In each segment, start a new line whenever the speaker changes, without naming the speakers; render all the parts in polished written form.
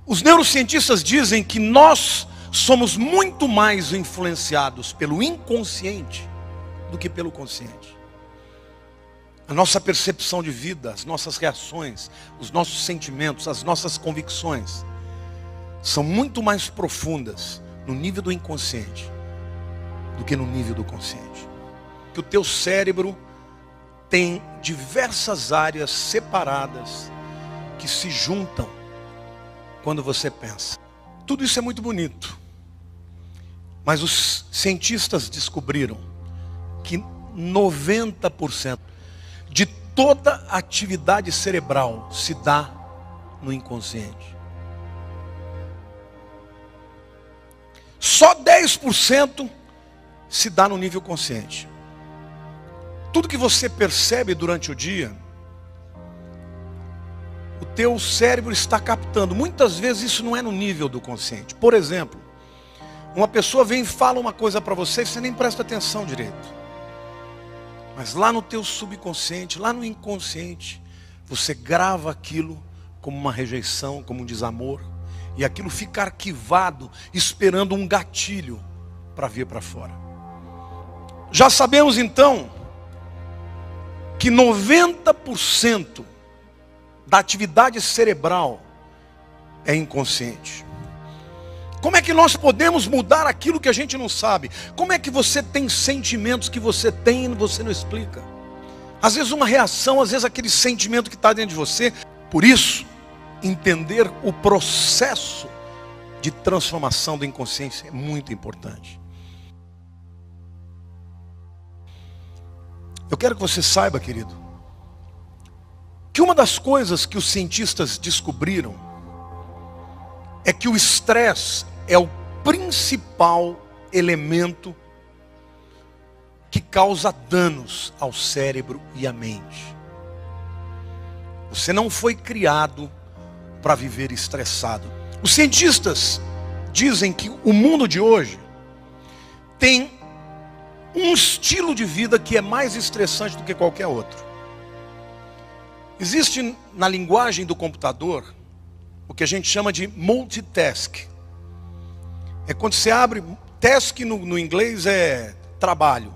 Os neurocientistas dizem que nós somos muito mais influenciados pelo inconsciente do que pelo consciente. A nossa percepção de vida, as nossas reações, os nossos sentimentos, as nossas convicções são muito mais profundas no nível do inconsciente do que no nível do consciente. Que o teu cérebro tem diversas áreas separadas que se juntam quando você pensa. Tudo isso é muito bonito, mas os cientistas descobriram que 90% de toda atividade cerebral se dá no inconsciente. Só 10% se dá no nível consciente. Tudo que você percebe durante o dia, o teu cérebro está captando. Muitas vezes isso não é no nível do consciente. Por exemplo, uma pessoa vem e fala uma coisa para você e você nem presta atenção direito. Mas lá no teu subconsciente, lá no inconsciente, você grava aquilo como uma rejeição, como um desamor. E aquilo fica arquivado, esperando um gatilho para vir para fora. Já sabemos então que 90% da atividade cerebral é inconsciente. Como é que nós podemos mudar aquilo que a gente não sabe? Como é que você tem sentimentos que você tem e você não explica? Às vezes uma reação, às vezes aquele sentimento que está dentro de você. Por isso, entender o processo de transformação da inconsciência é muito importante. Eu quero que você saiba, querido, que uma das coisas que os cientistas descobriram é que o estresse é o principal elemento que causa danos ao cérebro e à mente. Você não foi criado para viver estressado. Os cientistas dizem que o mundo de hoje tem um estilo de vida que é mais estressante do que qualquer outro. Existe na linguagem do computador o que a gente chama de multitask. É quando você abre, task no inglês é trabalho.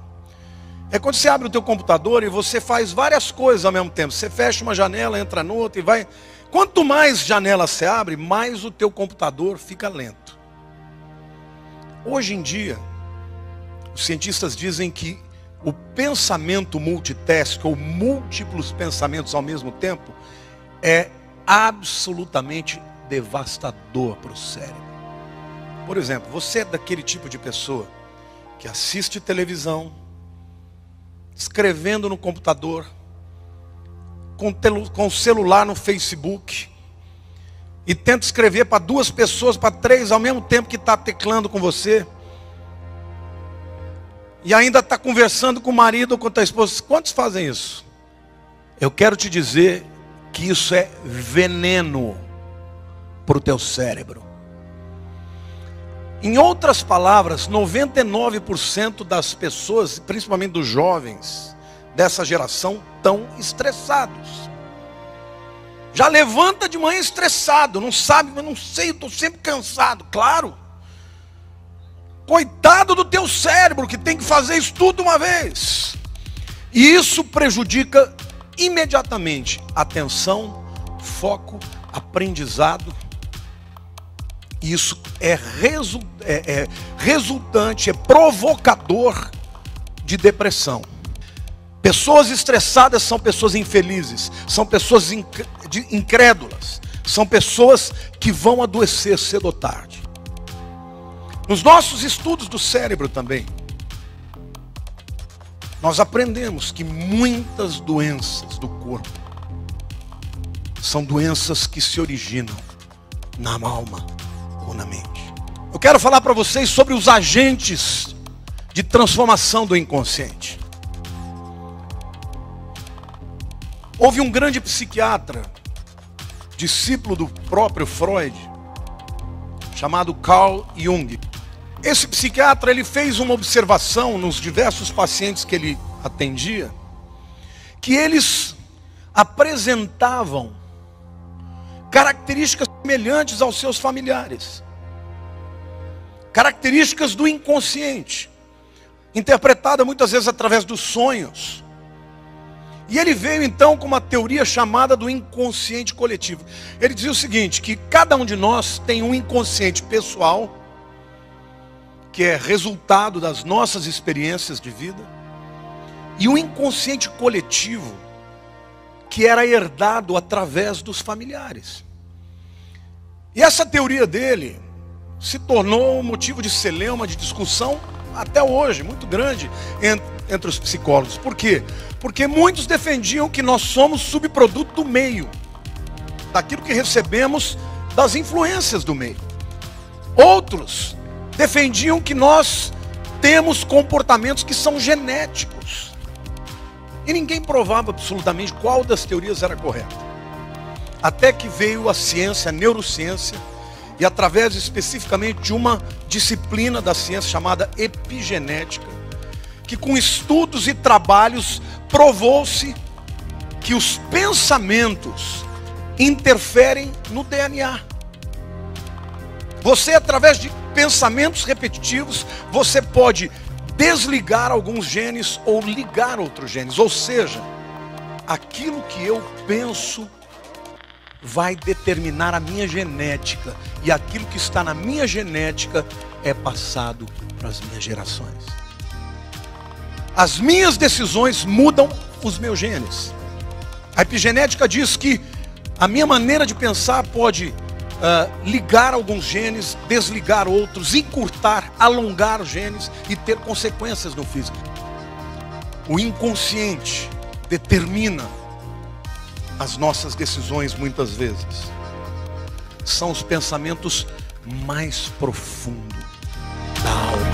É quando você abre o teu computador e você faz várias coisas ao mesmo tempo. Você fecha uma janela, entra noutra e vai. Quanto mais janelas você abre, mais o teu computador fica lento. Hoje em dia, os cientistas dizem que o pensamento multitask, ou múltiplos pensamentos ao mesmo tempo, é absolutamente devastador para o cérebro. Por exemplo, você é daquele tipo de pessoa que assiste televisão, escrevendo no computador, com o celular no Facebook, e tenta escrever para 2 pessoas, para 3 ao mesmo tempo que está teclando com você, e ainda está conversando com o marido ou com a tua esposa. Quantos fazem isso? Eu quero te dizer que isso é veneno para o teu cérebro. Em outras palavras, 99% das pessoas, principalmente dos jovens dessa geração, estão estressados. Já levanta de manhã estressado, não sabe, mas não sei, estou sempre cansado. Claro. Coitado do teu cérebro que tem que fazer isso tudo uma vez. E isso prejudica imediatamente atenção, foco, aprendizado. Isso é resultante, é provocador de depressão. Pessoas estressadas são pessoas infelizes, são pessoas incrédulas, são pessoas que vão adoecer cedo ou tarde. Nos nossos estudos do cérebro também, nós aprendemos que muitas doenças do corpo são doenças que se originam na alma ou na mente. Eu quero falar para vocês sobre os agentes de transformação do inconsciente. Houve um grande psiquiatra, discípulo do próprio Freud, chamado Carl Jung. Esse psiquiatra, ele fez uma observação nos diversos pacientes que ele atendia, que eles apresentavam características semelhantes aos seus familiares. Características do inconsciente, interpretada muitas vezes através dos sonhos. E ele veio então com uma teoria chamada do inconsciente coletivo. Ele dizia o seguinte, que cada um de nós tem um inconsciente pessoal, que é resultado das nossas experiências de vida, e um inconsciente coletivo, que era herdado através dos familiares. E essa teoria dele se tornou um motivo de celeuma, de discussão, até hoje, muito grande entre os psicólogos. Por quê? Porque muitos defendiam que nós somos subproduto do meio, daquilo que recebemos das influências do meio. Outros defendiam que nós temos comportamentos que são genéticos. E ninguém provava absolutamente qual das teorias era correta. Até que veio a ciência, a neurociência, e através especificamente de uma disciplina da ciência chamada epigenética, que com estudos e trabalhos provou-se que os pensamentos interferem no DNA. Você, através de pensamentos repetitivos, você pode desligar alguns genes ou ligar outros genes. Ou seja, aquilo que eu penso vai determinar a minha genética. E aquilo que está na minha genética é passado para as minhas gerações. As minhas decisões mudam os meus genes. A epigenética diz que a minha maneira de pensar pode ligar alguns genes, desligar outros, encurtar, alongar os genes e ter consequências no físico. O inconsciente determina as nossas decisões muitas vezes. São os pensamentos mais profundos da alma.